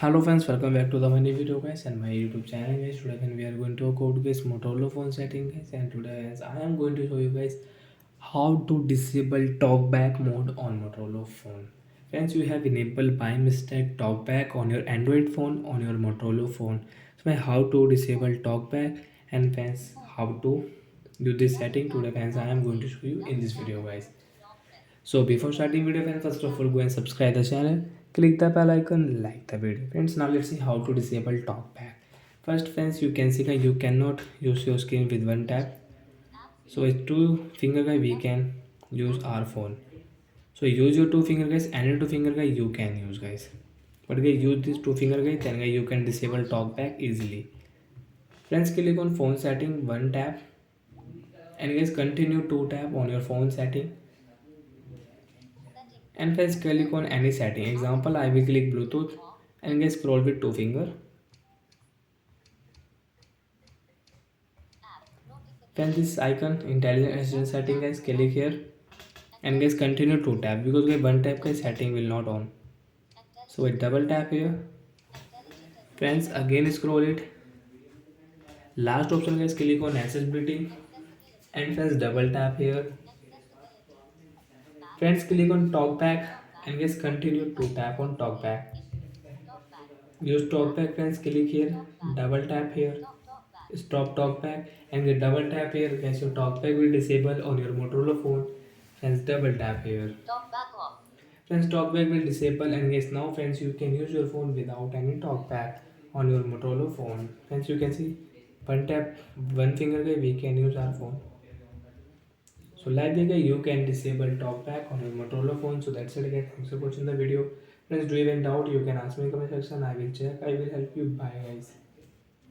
Hello friends, welcome back to the many video guys and my YouTube channel guys. Today again we are going to go to guys Motorola phone setting guys, and today guys I am going to show you guys how to disable talkback mode on Motorola phone. Friends, you have enabled by mistake talkback on your Android phone on your Motorola phone. So how to disable talkback and friends how to do this setting today friends I am going to show you in this video guys. So before starting video friends, first of all go and subscribe the channel, click the bell icon, like the video. Friends, now let's see how to disable talkback. First friends, you can see that you cannot use your screen with one tap. So with two finger guy we can use our phone. So use your two finger guys, any two finger guy you can use guys. But guys use this two finger guy, then guys you can disable talkback easily. Friends, click on phone setting one tap and guys continue to tap on your phone setting and guys click on any setting. Example, I will click Bluetooth and guys scroll with two finger. Then this icon intelligent assistant setting guys click here and guys continue to tap because guys one tap guys setting will not on. So with double tap here. Friends, again scroll it. Last option guys click on accessibility and friends double tap here. Friends, click on talkback and guys continue to tap on talkback. Use talkback friends, click here, double tap here, stop talkback and get double tap here. Guys, your talkback will disable on your Motorola phone. Friends, double tap here. Friends, talkback will disable and guys now friends you can use your phone without any talkback on your Motorola phone. Friends, you can see one tap, one finger guy we can use our phone. So like the guy you can disable talkback on your Motorola phone. So that's it guys. Thanks for watching the video. Friends, do you have any doubt you can ask me in the comment section. I will check. I will help you. Bye guys.